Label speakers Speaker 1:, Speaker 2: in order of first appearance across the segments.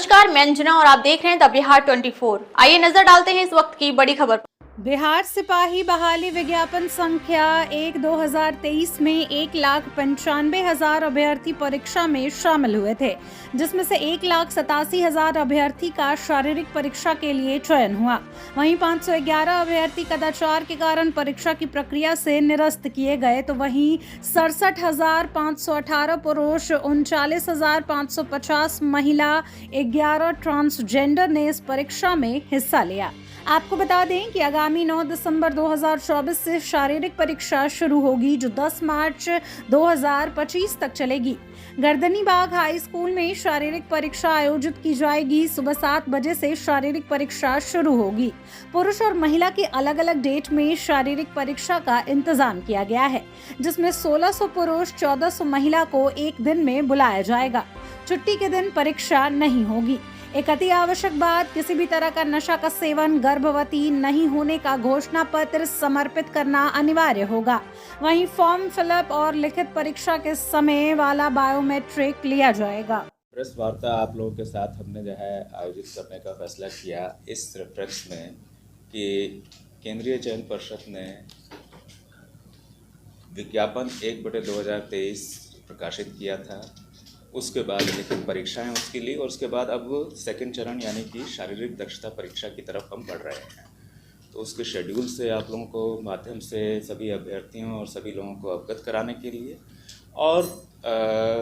Speaker 1: नमस्कार, मैं अंजना और आप देख रहे हैं द बिहार 24। आइए नजर डालते हैं इस वक्त की बड़ी खबर पर।
Speaker 2: बिहार सिपाही बहाली विज्ञापन संख्या 1/2023 में 1,95,000 अभ्यर्थी परीक्षा में शामिल हुए थे, जिसमें से 1,87,000 अभ्यर्थी का शारीरिक परीक्षा के लिए चयन हुआ। वहीं 511 अभ्यर्थी कदाचार के कारण परीक्षा की प्रक्रिया से निरस्त किए गए, तो वहीं 67,518 पुरुष, 39,550 महिला, 11 ट्रांसजेंडर ने इस परीक्षा में हिस्सा लिया। आपको बता दें कि आगामी 9 दिसंबर 2024 से शारीरिक परीक्षा शुरू होगी, जो 10 मार्च 2025 तक चलेगी। गर्दनीबाग हाई स्कूल में शारीरिक परीक्षा आयोजित की जाएगी। सुबह 7 बजे से शारीरिक परीक्षा शुरू होगी। पुरुष और महिला की अलग अलग डेट में शारीरिक परीक्षा का इंतजाम किया गया है, जिसमें 1600 पुरुष, 1400 महिला को एक दिन में बुलाया जाएगा। छुट्टी के दिन परीक्षा नहीं होगी। एक अति आवश्यक बात, किसी भी तरह का नशा का सेवन, गर्भवती नहीं होने का घोषणा पत्र समर्पित करना अनिवार्य होगा। वहीं फॉर्म फिलअप और लिखित परीक्षा के समय वाला बायोमेट्रिक लिया जाएगा।
Speaker 3: प्रेस वार्ता आप लोगों के साथ हमने जो है आयोजित करने का फैसला किया इस रेफरेंस में कि केंद्रीय चयन परिषद ने विज्ञापन 1/2023 प्रकाशित किया था। उसके बाद लिखित परीक्षाएं उसके लिए, और उसके बाद अब सेकंड चरण यानी कि शारीरिक दक्षता परीक्षा की तरफ हम बढ़ रहे हैं। तो उसके शेड्यूल से आप लोगों को माध्यम से सभी अभ्यर्थियों और सभी लोगों को अवगत कराने के लिए और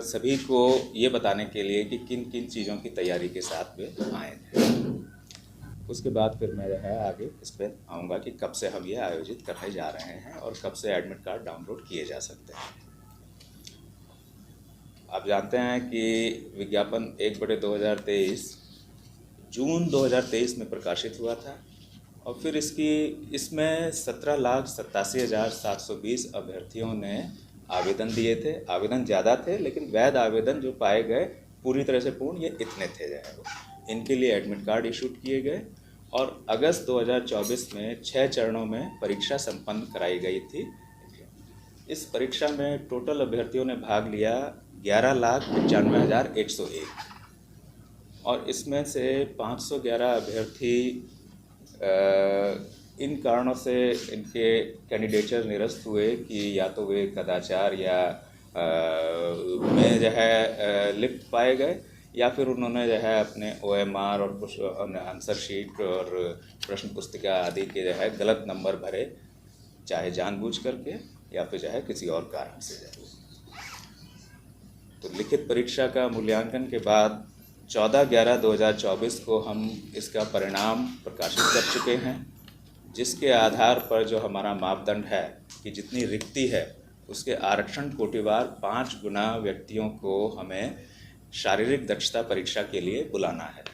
Speaker 3: सभी को ये बताने के लिए कि किन किन चीज़ों की तैयारी के साथ वे आए थे। उसके बाद फिर मैं जो है आगे इस पर आऊँगा कि कब से हम ये आयोजित करने जा रहे हैं और कब से एडमिट कार्ड डाउनलोड किए जा सकते हैं। आप जानते हैं कि विज्ञापन 1/2023 जून 2023 में प्रकाशित हुआ था और फिर इसमें 17,87,720 अभ्यर्थियों ने आवेदन दिए थे। आवेदन ज़्यादा थे, लेकिन वैध आवेदन जो पाए गए पूरी तरह से पूर्ण ये इतने थे जो है। इनके लिए एडमिट कार्ड इशूड किए गए और अगस्त 2024 में 6 चरणों में परीक्षा संपन्न कराई गई थी। इस परीक्षा में टोटल अभ्यर्थियों ने भाग लिया 11,95,101 और इसमें से 511 अभ्यर्थी इन कारणों से इनके कैंडिडेचर निरस्त हुए कि या तो वे कदाचार या में जो है लिप्त पाए गए, या फिर उन्होंने जो है अपने OMR और आंसर शीट और प्रश्न पुस्तिका आदि के जो है गलत नंबर भरे, चाहे जानबूझ करके या फिर जो है किसी और कारण से जो है। तो लिखित परीक्षा का मूल्यांकन के बाद 14/11/2024 को हम इसका परिणाम प्रकाशित कर चुके हैं, जिसके आधार पर जो हमारा मापदंड है कि जितनी रिक्ति है उसके आरक्षण कोटिवार 5 गुना व्यक्तियों को हमें शारीरिक दक्षता परीक्षा के लिए बुलाना है।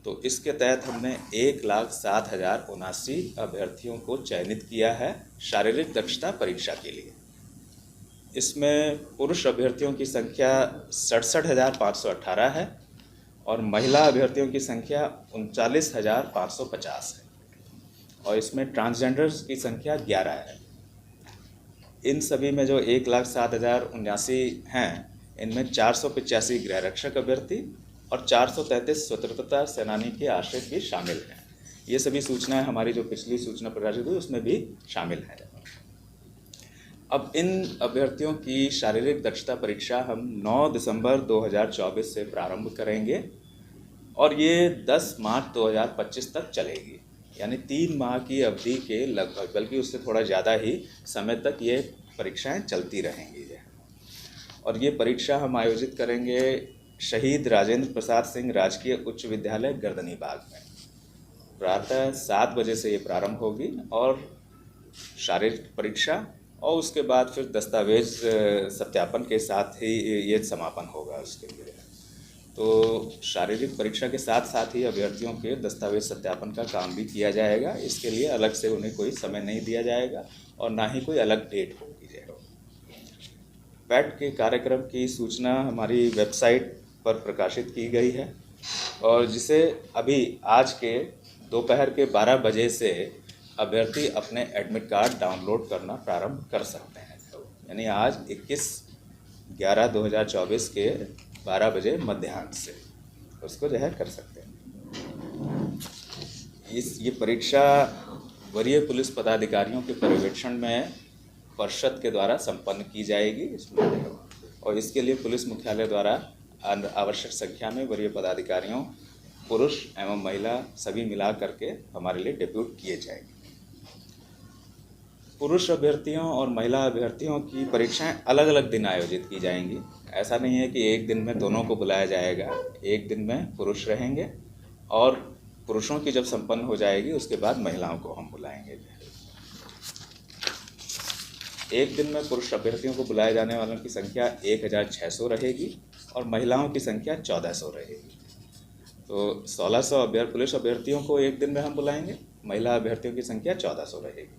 Speaker 3: तो इसके तहत हमने 1,07,079 अभ्यर्थियों को चयनित किया है शारीरिक दक्षता परीक्षा के लिए। इसमें पुरुष अभ्यर्थियों की संख्या 67,518 है और महिला अभ्यर्थियों की संख्या 39,550 है और इसमें ट्रांसजेंडर्स की संख्या 11 है। इन सभी में जो 1,07,079 हैं, इनमें 485 गृहरक्षक अभ्यर्थी और 433 स्वतंत्रता सेनानी के आश्रित भी शामिल हैं। ये सभी सूचनाएं हमारी जो पिछली सूचना प्रकाशित हुई उसमें भी शामिल हैं। अब इन अभ्यर्थियों की शारीरिक दक्षता परीक्षा हम 9 दिसंबर 2024 से प्रारंभ करेंगे और ये 10 मार्च 2025 तक चलेगी, यानी 3 माह की अवधि के लगभग, बल्कि उससे थोड़ा ज़्यादा ही समय तक ये परीक्षाएं चलती रहेंगी। और ये परीक्षा हम आयोजित करेंगे शहीद राजेंद्र प्रसाद सिंह राजकीय उच्च विद्यालय गर्दनीबाग में। प्रातः 7 बजे से ये प्रारंभ होगी और शारीरिक परीक्षा और उसके बाद फिर दस्तावेज सत्यापन के साथ ही ये समापन होगा उसके लिए। तो शारीरिक परीक्षा के साथ साथ ही अभ्यर्थियों के दस्तावेज सत्यापन का काम भी किया जाएगा। इसके लिए अलग से उन्हें कोई समय नहीं दिया जाएगा और ना ही कोई अलग डेट होगी। पैट के कार्यक्रम की सूचना हमारी वेबसाइट पर प्रकाशित की गई है और जिसे अभी आज के दोपहर के 12 बजे से अभ्यर्थी अपने एडमिट कार्ड डाउनलोड करना प्रारंभ कर सकते हैं। यानी आज 21/11/2024 के 12 बजे मध्याह्न से। उसको जो है कर सकते हैं। ये परीक्षा वरीय पुलिस पदाधिकारियों के पर्यवेक्षण में परिषद के द्वारा संपन्न की जाएगी इसमें, और इसके लिए पुलिस मुख्यालय द्वारा आवश्यक संख्या में वरीय पदाधिकारियों, पुरुष एवं महिला सभी मिला करके हमारे लिए डेप्यूट किए जाएंगे। पुरुष अभ्यर्थियों और महिला अभ्यर्थियों की परीक्षाएं अलग अलग दिन आयोजित की जाएंगी। ऐसा नहीं है कि एक दिन में दोनों को बुलाया जाएगा। एक दिन में पुरुष रहेंगे और पुरुषों की जब संपन्न हो जाएगी उसके बाद महिलाओं को हम बुलाएंगे। एक दिन में पुरुष अभ्यर्थियों को बुलाए जाने वालों की संख्या 1600 रहेगी और महिलाओं की संख्या 1400 रहेगी। तो 1600 पुरुष अभ्यर्थियों को एक दिन में हम बुलाएंगे, महिला अभ्यर्थियों की संख्या 1400 रहेगी।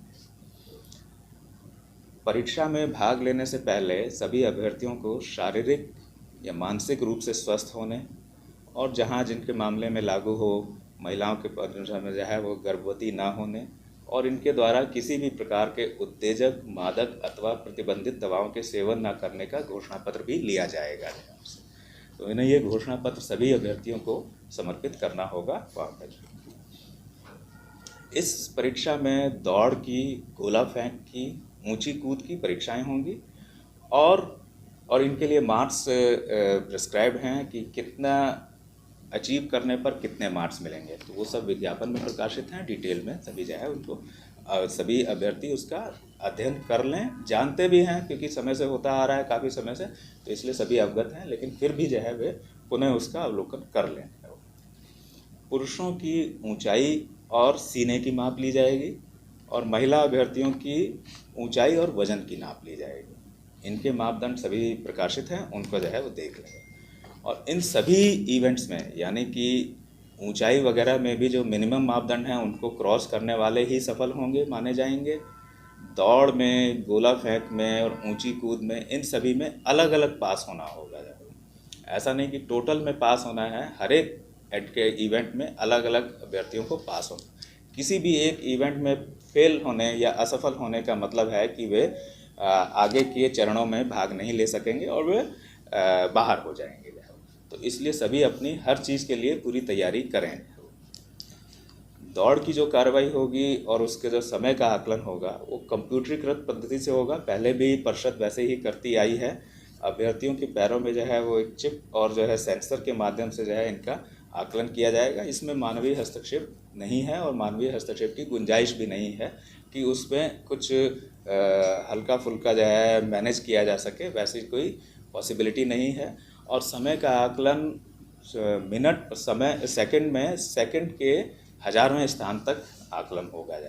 Speaker 3: परीक्षा में भाग लेने से पहले सभी अभ्यर्थियों को शारीरिक या मानसिक रूप से स्वस्थ होने और जहां जिनके मामले में लागू हो, महिलाओं के में जो है वो गर्भवती ना होने और इनके द्वारा किसी भी प्रकार के उत्तेजक, मादक अथवा प्रतिबंधित दवाओं के सेवन न करने का घोषणा पत्र भी लिया जाएगा। तो इन्हें ये घोषणा पत्र सभी अभ्यर्थियों को समर्पित करना होगा वहाँ पर। इस परीक्षा में दौड़ की, गोला फेंक की, ऊंची कूद की परीक्षाएं होंगी और इनके लिए मार्क्स प्रिस्क्राइब्ड हैं कि कितना अचीव करने पर कितने मार्क्स मिलेंगे। तो वो सब विज्ञापन में प्रकाशित हैं, डिटेल में सभी जो है उनको सभी अभ्यर्थी उसका अध्ययन कर लें। जानते भी हैं क्योंकि समय से होता आ रहा है, काफ़ी समय से, तो इसलिए सभी अवगत हैं, लेकिन फिर भी जो है वे पुनः उसका अवलोकन कर लें। पुरुषों की ऊंचाई और सीने की माप ली जाएगी और महिला अभ्यर्थियों की ऊंचाई और वजन की नाप ली जाएगी। इनके मापदंड सभी प्रकाशित हैं, उनको जो है वो देख लेंगे। और इन सभी इवेंट्स में यानी कि ऊंचाई वगैरह में भी जो मिनिमम मापदंड हैं उनको क्रॉस करने वाले ही सफल होंगे, माने जाएंगे। दौड़ में, गोला फेंक में और ऊंची कूद में, इन सभी में अलग अलग पास होना होगा। ऐसा नहीं कि टोटल में पास होना है, हर एक के इवेंट में अलग अलग अभ्यर्थियों को पास होना। किसी भी एक इवेंट में फेल होने या असफल होने का मतलब है कि वे आगे के चरणों में भाग नहीं ले सकेंगे और वे बाहर हो जाएंगे। तो इसलिए सभी अपनी हर चीज़ के लिए पूरी तैयारी करें। दौड़ की जो कार्रवाई होगी और उसके जो समय का आकलन होगा वो कंप्यूटरीकृत पद्धति से होगा। पहले भी परिषद वैसे ही करती आई है। अभ्यर्थियों के पैरों में जो है वो एक चिप और जो है सेंसर के माध्यम से जो है इनका आकलन किया जाएगा। इसमें मानवीय हस्तक्षेप नहीं है और मानवीय हस्तक्षेप की गुंजाइश भी नहीं है कि उसमें कुछ हल्का फुल्का जो है मैनेज किया जा सके, वैसी कोई पॉसिबिलिटी नहीं है। और समय का आकलन मिनट, समय, सेकंड में सेकंड के 1000वें स्थान तक आकलन होगा।